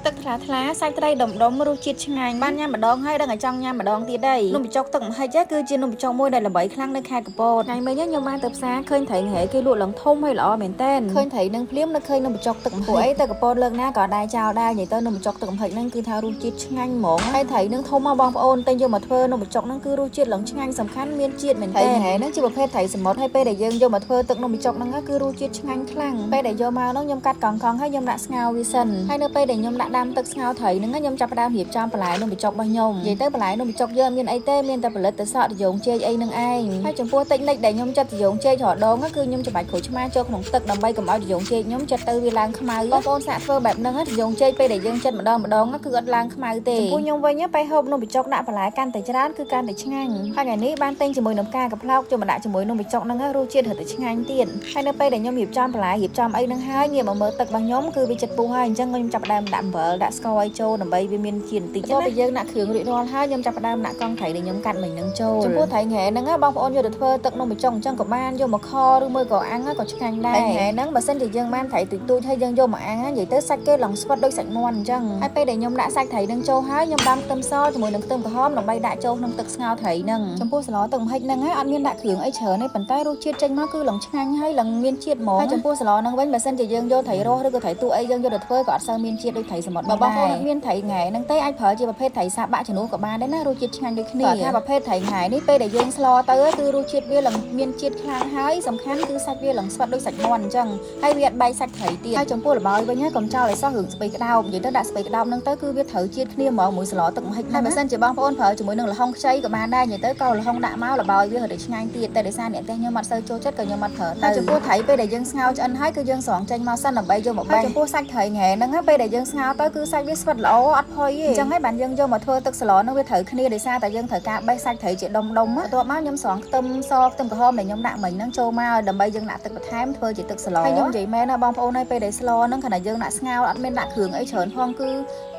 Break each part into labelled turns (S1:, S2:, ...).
S1: ទឹកថ្លាថ្លាសាច់ត្រីដុំរសជាតិឆ្ងាញ់បានញ៉ាំម្ដងហើយដឹងតែចង់ញ៉ាំម្ដងទៀតដែរនំបញ្ចុកទឹកម្ហិចគឺជានំបញ្ចុកមួយដែលល្បីខ្លាំងនៅខេត្តកំពតថ្ងៃមិញខ្ញុំបានទៅផ្សារឃើញត្រីហែគេលក់ឡើងធំហើយល្អមែនតើឃើញត្រីនឹងភ្លាមនៅឃើញនំបញ្ចុកទឹកម្ហិចពួកអីទៅកំពតលើកណាក៏ដែរចោលដែរនិយាយទៅនំបញ្ចុកទឹកម្ហិចហ្នឹងគឺថារសជាតិឆ្ងាញ់ហ្មងហើយត្រីនឹងធំមកបងប្អូនតែយកមកធ្វើនំបញ្ចុកហ្នឹងគឺរសជាតិឡើងឆ្ងាញ់សំខាន់មានជាតិមែនតើត្រីហែហ្នឹងជាប្រភេទត្រីសមុទ្រហើយពេលដែលយើងយកមកធ្វើទឹកនំបញ្ចុកហ្នឹងគឺរសជាតិឆ្ងាញ់ខ្លាំងពេលដែលយកមកហ្នឹងខ្ញុំកាត់កង់ហើយខ្ញុំដាក់ស្ងោរវាសិនហើយនៅពេលដែលខ្ញុំដាក់ដាំទឹកស្ងោរត្រីហ្នឹងខ្ញុំចាប់ផ្ដើមរៀបចំបន្លែនំបញ្ចុករបស់ខ្ញុំនិយាយទៅបន្លែនំបញ្ចុកយើងមានអីទេមានតែផលិតទៅសក់ត្រយូងចេកអីនឹងឯងហើយចំពោះតិចនិចដែលខ្ញុំចាត់ត្រយូងចេករដងគឺខ្ញុំច្របាច់ក្រូចឆ្មាចូលក្នុងទឹកដើម្បីកុំឲ្យត្រយូងចេកខ្ញុំចាត់ទៅវាឡើងខ្មៅបងប្អូនសាកធ្វើបែបហ្នឹងត្រយូងចេកពេលដែលយើងចាត់ម្ដងគឺអត់ឡើងខ្មៅទេចំពោះខ្ញុំវិញពេលហូបនំបញ្ចុកដាក់បន្លែកាន់តែច្រើនគឺកាន់តែឆ្ងាញ់ហើយថ្ងៃនេះបានទិញជាមួយនឹងផ្កាកំប្លោកចូលមកដាក់ជាមួយនំបញ្ចុកហ្នឹងរសជាតិរហូតតែឆ្ងាញ់ទៀតហើយនៅពេលដែលខ្ញុំរៀបចំបន្លែរៀបចំអីហ្នឹងហើយងាកមកមើលទឹករបស់ខ្ញុំគឺវាចិត្តពុះហើយអញ្ចឹងខ្ញុំចាប់ផ្ដើមដាក់អំបិលដាក់ស្ករឲ្យចូលដើម្បីវាមានជាតិបន្តិចណាពេលយើងដាក់គ្រឿងរួចរាល់ហើយខ្ញុំចាប់ផ្ដើមដាក់កង់ត្រីដែលខ្ញុំកាត់មិញហ្នឹងចូលចំពោះត្រីង៉ែហ្នឹងបងប្អូនយកទៅធ្វើទឹកនំបញ្ចុកអញ្ចឹងក៏បានយកមកខឬមួយក៏អាំងក៏ឆ្ងាញ់ដែរត្រីង៉ែហ្នឹងបើសិនជាយើងបានត្រីទូចហើយយើងយកមកអាំងនិយាយទៅសាច់គេឡងស្វិតដូចសាច់មាន់អញ្ចឹងហើយពេលដែលខ្ញុំដាក់សាច់ត្រីហ្នឹងចូលហើយខ្ញុំដាំខ្ទឹមសជាមួយនឹងខ្ទឹមក្រហមដើម្បីដាក់ចូលក្នុងទឹកស្ងោរត្រីហ្នឹងចំពោះស្លទឹកម្ហិចហ្នឹងអត់មានដាក់គ្រឿងអីច្រើនទេប៉ុន្តែរសជាតិចេញមកគឺឡងឆ្ងាញ់ហើយឡងមានជាតិហ្មងហើយចំពោះស្លហ្នឹងវិញបើសិនជាយើងយកត្រីរស់ឬក៏ត្រីទូអីយើងយកទៅធ្វើក៏អត់សូវមានជាតិដូចត្រីសមុទ្របងប្អូនមានត្រីង៉ែហ្នឹងទេអាចប្រើជាប្រភេទត្រីសាបាក់ជំនួសក៏បានដែរណារសជាតិឆ្ងាញ់ដូចគ្នាថាប្រភេទត្រីង៉ែនេះពេលដែលយើងស្លទៅគឺរសជាតិវាឡើងមានជាតិខ្លាំងហើយសំខាន់គឺសាច់វាឡើងស្វិតដូចសាច់មាន់អញ្ចឹងហើយវាអត់បែកសាច់ត្រីទៀតហើយចំពោះល្បាយវិញកុំចោលឲ្យសោះរឿងស្ពៃក្តោបនិយាយទៅដាក់ស្ពៃក្តោបហ្នឹងទៅគឺវាត្រូវជាតិគ្នាហ្មងមួយស្លទឹកម្ហិចហើយបើសិនជាបងប្អូនប្រើជាមួយនឹងល្ហុងខ្ចីក៏បានដែរនិយាយទៅក៏ល្ហុងដាក់មកល្បាយវារត់តែឆ្ងាញ់ទៀតតែដោយសារអ្នកផ្ទះខ្ញុំអត់សូវចូលចិត្តក៏ខ្ញុំអត់ប្រើតែចំពោះត្រីពេលដែលយើងស្ងោរឆ្អិនហើយគឺយើងស្រង់ចេញមកសិនដើម្បីយកមកបេះចំពោះសាច់ត្រីង៉ែហ្នឹងពេលដែលយើងស្ងោរទៅគឺសាច់វាស្វិតល្អអត់ផុយទេអញ្ចឹងហើយបានយើងយកមកធ្វើទឹកស្លហ្នឹងវាត្រូវគ្នាដោយសារតែយើងត្រូវការបេះសាច់ត្រីជាដុំបន្ទាប់មកខ្ញុំស្រង់ខ្ទឹមសខ្ទឹមក្រហមដែលខ្ញុំដាក់មិញហ្នឹងចូលមកដើម្បីយើងដាក់ទឹកបន្ថែមធ្វើជាទឹកស្លហើយខ្ញុំនិយាយមែនណាបងប្អូនហើយពេលដែលស្លហ្នឹងខណៈយើងដាក់ស្ងោរអត់មានដាក់គ្រឿងអីច្រើនផងគ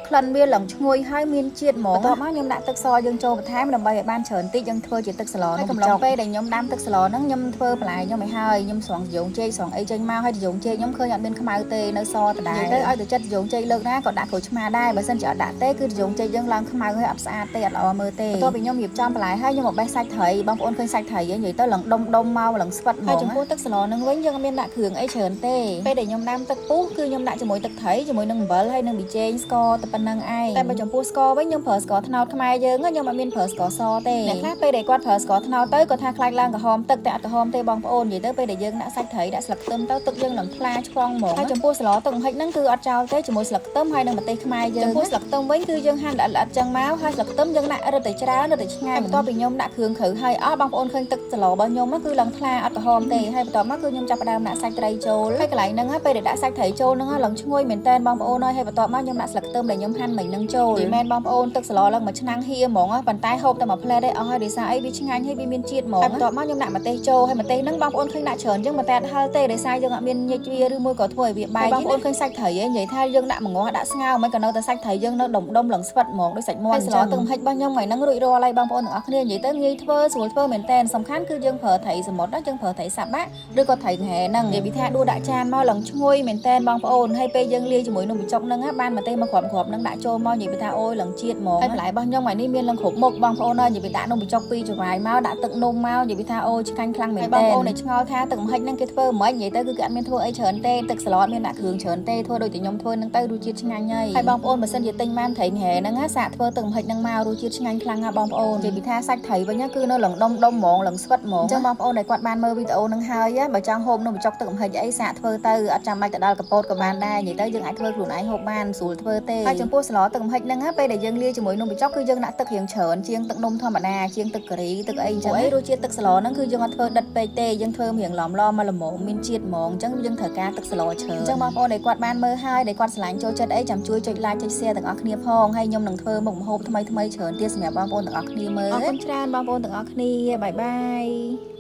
S1: ឺក្លិនវាឡើងឈ្ងុយហើយមានជាតិហ្មងបន្ទាប់មកខ្ញុំដាក់ទឹកសយើងចូលបន្ថែមដើម្បីឲ្យបានច្រើនតិចយើងធ្វើជាទឹកស្លហើយកំឡុងពេលដែលខ្ញុំដាំទឹកស្លហ្នឹងខ្ញុំធ្វើបន្លែខ្ញុំឲ្យហើយខ្ញុំស្រង់ត្រយូងចេកស្រង់អីចេញមកហើយត្រយូងចេកខ្ញុំឃើញអត់មានខ្មៅទេនៅសដដែលទៅឲ្យទៅចិត្តត្រយូងចេកលើកណាក៏ដាក់ក្រូចឆ្មាដែរបើសិនជាអត់ដាក់ទេគឺត្រយូងចេកយើងឡើងខ្មៅហើយអត់ស្អាតទេអត់ល្អមើលទេបន្ទាប់ពីខ្ញុំរៀបចំបន្លែហើយខ្ញុំមកបេះសាច់ត្រីបងប្អូនឃើញសាច់ត្រីនិយាយទៅឡើងដុំមកឡើងស្វិតហ្មងហើយចំពោះទឹកស្លហ្នឹងវិញយើងអត់មានដាក់គ្រឿងអីច្រើនទេពេលដែលខ្ញុំដាំទឹកពុះគឺខ្ញុំដាក់ជាមួយទឹកត្រីជាមួយនឹងអំបិលហើយនឹងប៊ីចេងស្ករតែប៉ុណ្្នឹងឯងតែចំពោះស្ករវិញខ្ញុំប្រើស្ករត្នោតខ្មែរយើងខ្ញុំអត់មានប្រើស្ករសទេអ្នកខ្លះពេលដែលគាត់ប្រើស្ករត្នោតទៅគាត់ថាខ្លាចឡើងក្រហមទឹកតែអត់ក្រហមទេបងប្អូននិយាយទៅពេលដែលយើងដាក់សាច់ត្រីដាក់ស្លឹកខ្ទឹមទៅទឹកយើងឡើងថ្លាឆ្វងហ្មងហើយចំពោះស្លទឹកម្ហិចហ្នឹងគឺអត់ចោលទេជាមួយស្លឹកខ្ទឹមហើយនឹងម្ទេសខ្មែរយើងចំពោះស្លឹកខ្ទឹមវិញគឺយើងហាន់ល្អិតចឹងមកហើយស្លឹកខ្ទឹមយើងដាក់រឹតតែច្រើនរឹតតែឆ្ងាញ់បន្ទាប់ពីខ្ញុំដាក់គ្រឿងគ្រូហើយអស់បងប្អូនឃើញទឹកស្លរបស់ខ្ញុំគឺឡើងថ្លាអត់ក្រហមទេហើយបន្ទាប់មកគឺខ្ញុំចាប់ផ្ដើមដាក់សាច់ត្រីចូលហើយកន្លែងហ្នឹងពេលដែលដាក់សាច់ត្រីចូលហ្នឹងឡើងឈ្ងុយមែនតើបងប្អូនហើយបន្ទាប់មកខ្ញុំដាក់ស្លឹកខ្ទឹមដែលខ្ញុំហាន់មិញហ្នឹងចូលនិយាយមែនបងប្អូនទឹកស្លឡើងមួយឆ្នាំងហៀហ្មងប៉ុន្តែហូបតែមួយផ្លែទេអស់ហើយដោយសារអីវាឆ្ងាញ់ហើយវាមានជាតិហ្មងហើយបន្ទាប់មកខ្ញុំដាក់ម្ទេសចូលហើយម្ទេសហ្នឹងបងប្អូនឃើញដាក់ច្រើនចឹងមិនតែហឹលទេដោយសារយើងអត់មានញិចវាឬមួយក៏ធ្វើឲ្យវាបែកបងប្អូនឃើញសាច់ត្រីនិយាយថាយើងដាក់ម្ងាស់ដាក់ស្ងោរមិនក៏នៅតែសាច់ត្រីយើងនៅដុំឡើងស្វិតហ្មងដូចសាច់មាន់ស្លទឹកម្ហិចរបស់ខ្ញុំថ្ងៃហ្នឹងរួចរាល់ហើយបងប្អូនទាំងអស់គ្នានិយាយទៅងាយធ្វើស្រួលធ្វើមែនតើសំខាន់គឺយើងប្រើត្រីសមុទ្រយើងប្រើត្រីសាបាក់ឬក៏ត្រីហែហ្នឹងនិយាយពីថាដួសដាក់ចានមកឡើងឈ្ងុយមែនតើបងប្អូនហើយពេលយើងលាយជាមួយនំបញ្ចុកហ្នឹងបានម្ទេសមកគ្រាប់ហ្នឹងដាក់ចូលមកនិយាយពីថាអូយឡើងជាតិហ្មងហើយបន្លែរបស់ខ្ញុំថ្ងៃនេះមានឡើងគ្រប់មុខបងប្អូននិយាយពីដាក់នំបញ្ចុកពីចង្វាយមកដាក់ទឹកនំមកនិយាយពីថាអូឆ្ងាញ់ខ្លាំងមែនតើបងប្អូនដែលឆ្ងល់ថាទឹកម្ហិចហ្នឹងគេធ្វើមិននិយាយទៅគឺគេអត់មានធ្វើអីច្រើនទេទឹកស្លអត់មានដាក់គ្រឿងច្រើនទេធ្វើដូចតែខ្ញុំធ្វើហ្នឹងទៅរសជាតិឆ្ងាញ់ហើយបងប្អូនបើសិនជាទិញបានត្រីហែហ្នឹងសាកធ្វើទឹកម្ហិចហ្នឹងមករសជាតិឆ្ងាញ់ខ្លាំងណាស់បងប្អូននិយាយពីថាសាច់ត្រីវិញគឺនៅឡើងដុំហ្មងឡើងស្វិតហ្មងអញ្ចឹងបងប្អូនដែលគាត់បានមើលវីដេអូហ្នឹងហើយបើចង់ហូបនំបញ្ចុកទឹកម្ហិចអីសាកធ្វើទៅអត់ចាំបាច់ទៅដល់កពតក៏បានដែរនិយាយទៅយើងអាចធ្វើខ្លួនឯងហូបបានស្រួលធ្វើទេហើយចំពោះស្លទឹកម្ហិចហ្នឹងពេលដែលយើងលាយជាមួយនំបញ្ចុកគឺយើងដាក់ទឹករៀងច្រើនជាងទឹកនំធម្មតាជាងទឹកការីទឹកអីអញ្ចឹងរសជាតិទឹកស្លហ្នឹងគឺយើងអត់ធ្វើដិតពេកទេយើងធ្វើរៀងឡំមកល្មមមានជាតិហ្មងអញ្ចឹងយើងត្រូវការទឹកស្លច្រើនអញ្ចឹងបងប្អូនដែលគាត់បានមើលហើយដែលគាត់ឆ្លាញ់ចូលចិត្តអីចាំជួយចុច like ចុច share ទាំងអស់គ្នាផងហើយខ្ញុំនឹងធ្វើមុខម្ហូបថ្មីច្រើនទៀតសម្រាប់បងប្អូនទាំងអស់គ្នាមើលអរគុណច្រើនបងប្អូនទាំងអស់គ្នាបាយបាយ